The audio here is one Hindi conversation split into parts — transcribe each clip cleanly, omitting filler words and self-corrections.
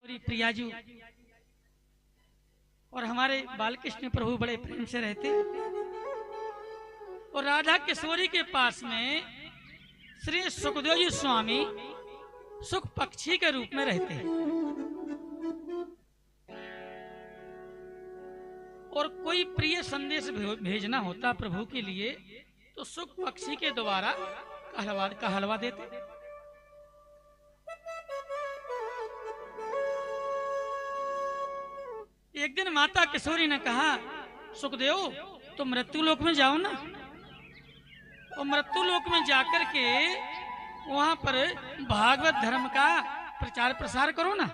प्रियाजू और हमारे बालकृष्ण प्रभु बड़े प्रेम से रहते। और राधा किशोरी के पास में श्री सुखदेव जी स्वामी सुख पक्षी के रूप में रहते हैं। और कोई प्रिय संदेश भेजना होता प्रभु के लिए तो सुख पक्षी के द्वारा कहलवा देते। एक दिन माता किशोरी ने कहा, सुखदेव तो मृत्यु लोक में जाओ ना, और मृत्यु लोक में जाकर के वहां पर भागवत धर्म का प्रचार प्रसार करो ना।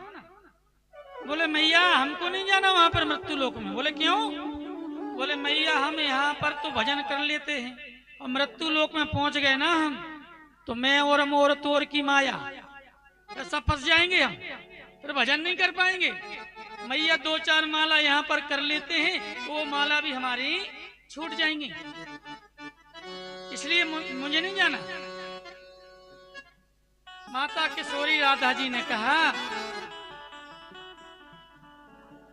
बोले मैया हमको नहीं जाना वहां पर मृत्यु लोक में। बोले क्यों? बोले मैया हम यहाँ पर तो भजन कर लेते हैं और मृत्यु लोक में पहुंच गए ना हम तो मैं और मोर तोर की माया सब फंस जाएंगे, हम फिर भजन नहीं कर पाएंगे। मैया 2-4 माला यहाँ पर कर लेते हैं तो वो माला भी हमारी छूट जाएंगी, इसलिए मुझे नहीं जाना। माता किशोरी राधा जी ने कहा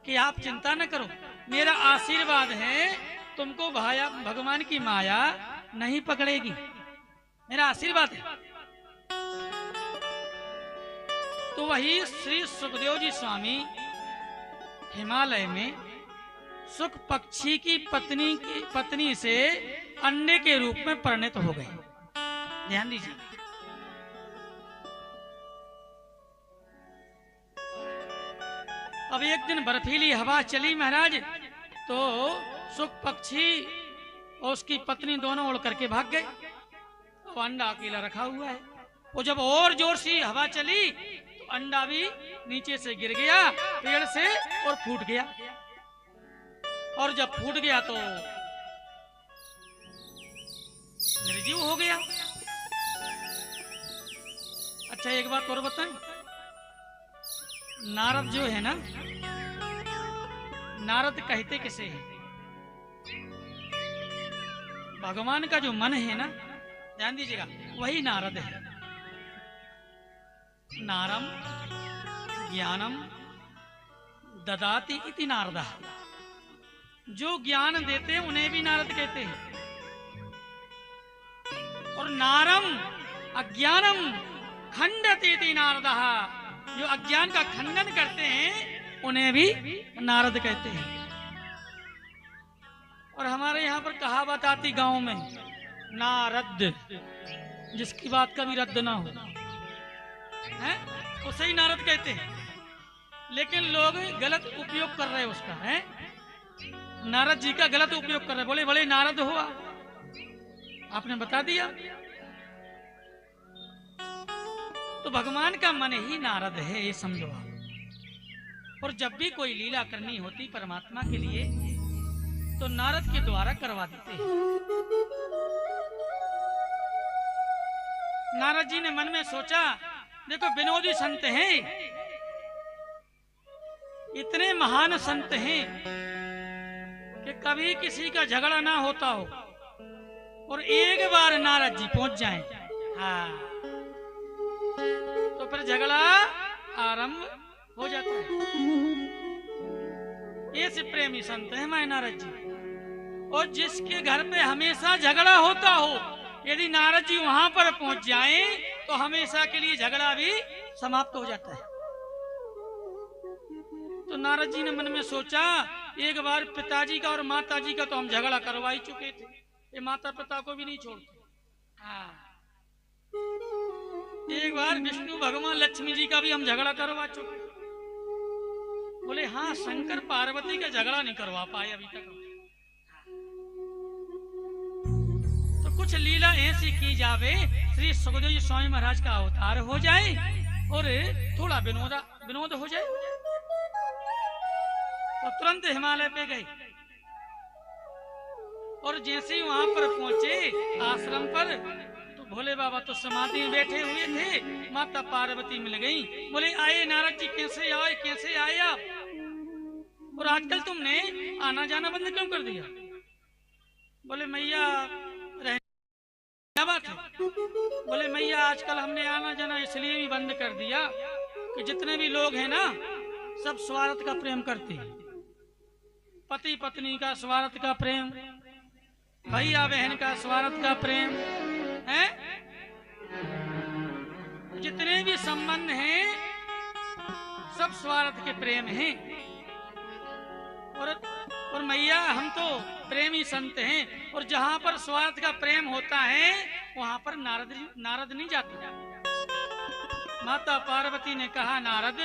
कि आप चिंता न करो, मेरा आशीर्वाद है तुमको भगवान की माया नहीं पकड़ेगी, मेरा आशीर्वाद है। तो वही श्री सुखदेव जी स्वामी हिमालय में सुख पक्षी की पत्नी से अंडे के रूप में परिणत हो गए। ध्यान दीजिए। अब एक दिन बर्फीली हवा चली महाराज, तो सुख पक्षी और उसकी पत्नी दोनों उड़ करके भाग गए। तो अंडा अकेला रखा हुआ है। वो जब और जोर से हवा चली तो अंडा भी नीचे से गिर गया पेड़ से और फूट गया। और जब फूट गया तो निर्जीव हो गया। अच्छा एक बात और बताएं, नारद जो है ना, नारद कहते किसे है? भगवान का जो मन है ना, ध्यान दीजिएगा, वही नारद है। नारम ज्ञानम ददाति इति नारदः, जो ज्ञान देते हैं उन्हें भी नारद कहते हैं। और नारम अज्ञानम खंडति इति नारदः, जो अज्ञान का खंडन करते हैं उन्हें भी नारद कहते हैं। और हमारे यहाँ पर कहावत आती गांव में, नारद जिसकी बात कभी रद्द ना हो है उसे ही नारद कहते हैं। लेकिन लोग गलत उपयोग कर रहे हैं उसका, है नारद जी का गलत उपयोग कर रहे। बोले बड़े नारद हुआ, आपने बता दिया। तो भगवान का मन ही नारद है, ये समझो आप। और जब भी कोई लीला करनी होती परमात्मा के लिए तो नारद के द्वारा करवा देते हैं। नारद जी ने मन में सोचा, देखो विनोदी संत हैं, इतने महान संत हैं कि कभी किसी का झगड़ा ना होता हो और एक बार नारद जी पहुंच जाएं, हाँ तो फिर झगड़ा आरंभ हो जाता है। ऐसे प्रेमी संत है हमारे नारद जी। और जिसके घर पे हमेशा झगड़ा होता हो, यदि नारद जी वहां पर पहुंच जाएं तो हमेशा के लिए झगड़ा भी समाप्त हो जाता है। तो नारद जी ने मन में सोचा, एक बार पिताजी का और माताजी का तो हम झगड़ा करवा ही चुके थे, ये माता पिता को भी नहीं छोड़ते। हाँ एक बार विष्णु भगवान लक्ष्मी जी का भी हम झगड़ा करवा चुके। बोले हाँ शंकर पार्वती का झगड़ा नहीं करवा पाए अभी तक। तो कुछ लीला ऐसी की जावे, श्री सुखदेव जी स्वामी महाराज का अवतार हो जाए और थोड़ा विनोद हो जाए। तो तुरंत हिमालय पे गए और जैसे ही वहां पर पहुंचे आश्रम पर, तो भोले बाबा तो समाधि में बैठे हुए थे, माता पार्वती मिल गई। बोले आए नारद जी, कैसे आए आप? और आजकल तुमने आना जाना बंद क्यों कर दिया? बोले मैया क्या बात है? बोले मैया आजकल हमने आना जाना इसलिए भी बंद कर दिया कि जितने भी लोग हैं ना सब स्वार्थ का प्रेम करते हैं। पति पत्नी का स्वार्थ का प्रेम, भैया बहन का स्वार्थ का प्रेम है। जितने भी संबंध हैं सब स्वार्थ के प्रेम हैं। और मैया हम तो प्रेमी संत हैं, और जहां पर स्वार्थ का प्रेम होता है वहां पर नारद नहीं जाते। माता पार्वती ने कहा, नारद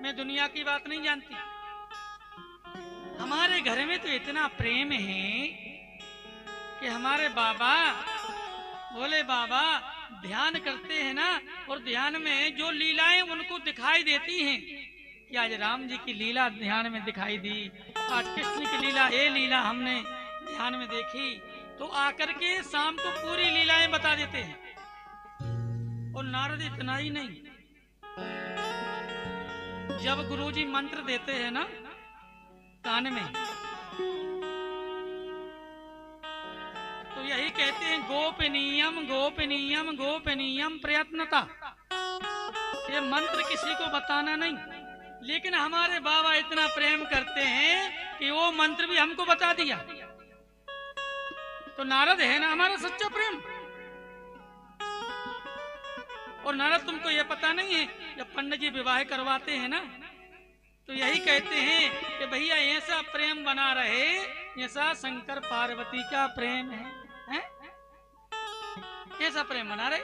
मैं दुनिया की बात नहीं जानती, हमारे घर में तो इतना प्रेम है कि हमारे बाबा बोले, बाबा ध्यान करते हैं ना, और ध्यान में जो लीलाएं उनको दिखाई देती हैं कि आज राम जी की लीला ध्यान में दिखाई दी, आज कृष्ण की लीला, ये लीला हमने ध्यान में देखी, तो आकर के शाम को पूरी लीलाएं बता देते हैं। और नारद इतना ही नहीं, जब गुरुजी मंत्र देते हैं ना कान में, तो यही कहते हैं गोपनीयम गोपनीयम गोपनीयम प्रयत्नता। ये मंत्र किसी को बताना नहीं, लेकिन हमारे बाबा इतना प्रेम करते हैं कि वो मंत्र भी हमको बता दिया। तो नारद है ना हमारा सच्चा प्रेम। और नारद तुमको ये पता नहीं है, जब पंडित जी विवाह करवाते हैं ना तो यही कहते हैं कि भैया ऐसा प्रेम बना रहे ऐसा शंकर पार्वती का प्रेम है? ऐसा प्रेम बना रहे।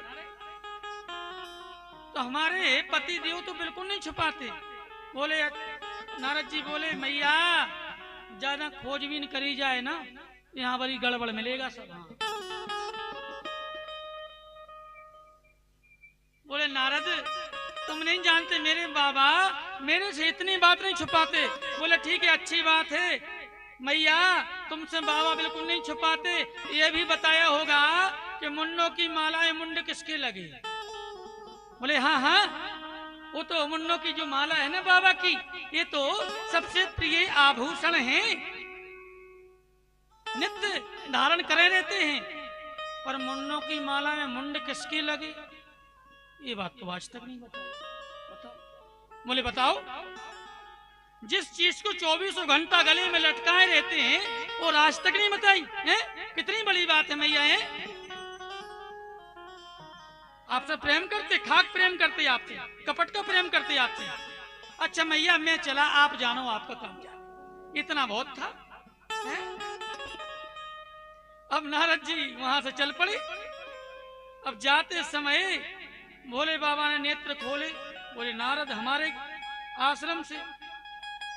तो हमारे पति देव तो बिल्कुल नहीं छुपाते। बोले नारद जी बोले, मैया ज्यादा खोजबीन करी जाए ना यहाँ बड़ी गड़बड़ मिलेगा सब। बोले नारद तुम नहीं जानते, मेरे बाबा मेरे से इतनी बात नहीं छुपाते। बोले ठीक है, अच्छी बात है मैया, तुमसे बाबा बिल्कुल नहीं छुपाते। ये भी बताया होगा कि मुन्नों की मालाएं मुंड किसके लगे। बोले हाँ हाँ, वो तो मुन्नों की जो माला है ना बाबा की, ये तो सबसे प्रिय आभूषण है, नित्य धारण करे रहते हैं। पर मुन्नों की माला में मुंड किसके लगे, ये बात तो आज तक नहीं बताई। बताओ। बोले बताओ, जिस चीज को 24 घंटा गले में लटकाए रहते हैं और आज तक नहीं बताई है? कितनी बड़ी बात है मैया है। आपसे प्रेम करते, खाक प्रेम करते आपसे, कपट का प्रेम करते आपसे। अच्छा मैया मैं चला, आप जानो आपका काम क्या, इतना बहुत था है? अब नारद जी वहां से चल पड़े। अब जाते समय भोले बाबा ने नेत्र खोले। बोले नारद हमारे आश्रम से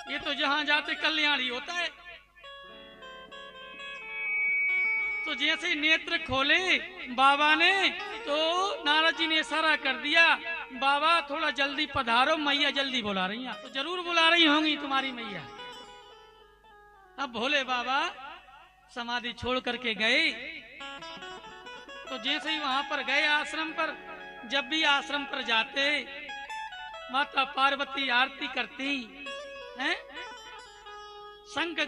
ये तो जहां जाते कल्याण ही होता है। तो जैसे ही नेत्र खोले बाबा ने, तो नारद जी ने इशारा कर दिया, बाबा थोड़ा जल्दी पधारो, मैया जल्दी बुला रही हैं। तो जरूर बुला रही होंगी तुम्हारी मैया। अब भोले बाबा समाधि छोड़ करके गए। तो जैसे ही वहां पर गए आश्रम पर, जब भी आश्रम पर जाते माता पार्वती आरती करती हैं, शंख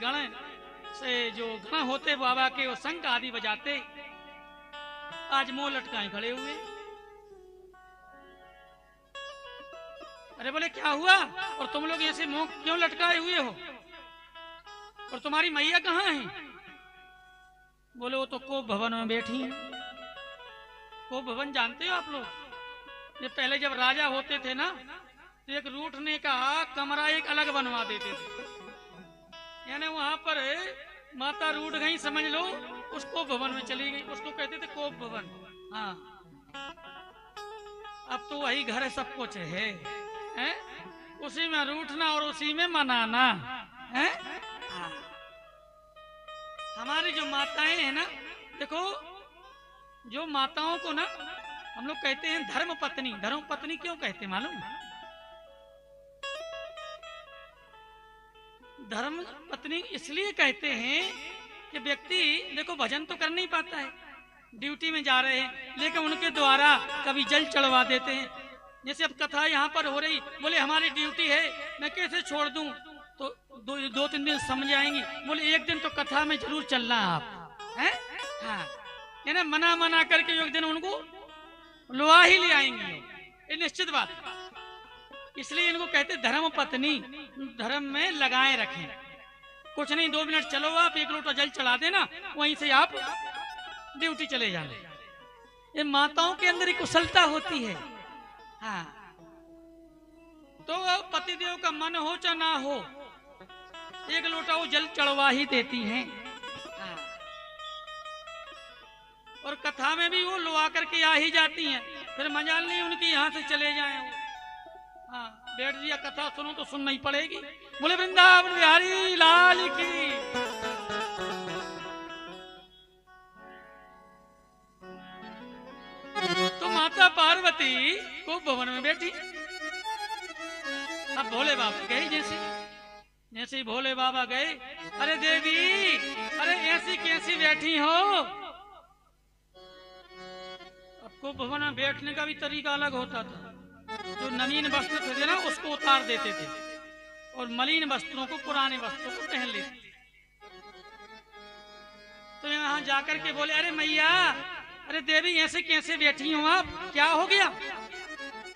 गण से जो गण होते बाबा के, वो शंख आदि बजाते। आज मुंह लटकाए खड़े हुए। अरे बोले क्या हुआ, और तुम लोग ऐसे मुंह क्यों लटकाए हुए हो, और तुम्हारी मैया कहाँ है? बोले वो तो कोप भवन में बैठी हैं। कोप भवन जानते हो आप लोग? ये पहले जब राजा होते थे ना, तो एक रूठने का कमरा एक अलग बनवा देते थे। यानी वहां पर माता रूठ गई समझ लो, उस कोप भवन में चली गई, उसको कहते थे कोप भवन। हाँ, अब तो वही घर है, सब कुछ है? उसी में रूठना और उसी में मनाना है। हाँ। हमारी जो माताएं हैं ना, देखो जो माताओं को ना हम लोग कहते हैं धर्म पत्नी। धर्म पत्नी क्यों कहते हैं मालूम? धर्म पत्नी इसलिए कहते हैं कि व्यक्ति देखो भजन तो कर नहीं पाता है, ड्यूटी में जा रहे हैं, लेकिन उनके द्वारा कभी जल चढ़वा देते हैं। जैसे अब कथा यहाँ पर हो रही, बोले हमारी ड्यूटी है, मैं कैसे छोड़ दूं? तो दो तीन दिन समझ आएंगी। बोले एक दिन तो कथा में जरूर चलना आप हैं। हाँ, है ना, मना करके एक दिन उनको लुआ ही ले आएंगे। ये निश्चित बात, इसलिए इनको कहते धर्म पत्नी, धर्म में लगाए रखें। कुछ नहीं, 2 मिनट चलो, आप 1 लोटा जल चढ़ा देना, वहीं से आप ड्यूटी चले जाना। ये माताओं के अंदर ही कुशलता होती है। हाँ, तो पतिदेव का मन हो चाहे ना हो, 1 लोटा वो जल चढ़वा ही देती हैं। हाँ। और कथा में भी वो लुआ करके आ ही जाती हैं, फिर मजाल नहीं उनकी यहाँ से चले जाएं वो। हाँ, बैठ दिया कथा सुनो तो सुनना ही पड़ेगी। बोले वृंदावन बिहारी लाल की। तो माता पार्वती को भवन में बैठी। अब भोले बाबा गए, जैसे ही भोले बाबा गए, अरे देवी, अरे ऐसी कैसी बैठी हो। आपको भवन में बैठने का भी तरीका अलग होता था। जो नवीन वस्त्र थे ना उसको उतार देते थे और मलिन वस्त्रों को, पुराने वस्त्रों को पहन लेते थे। तो यहाँ जाकर के बोले, अरे मैया, अरे देवी ऐसे कैसे बैठी हो आप, क्या हो गया।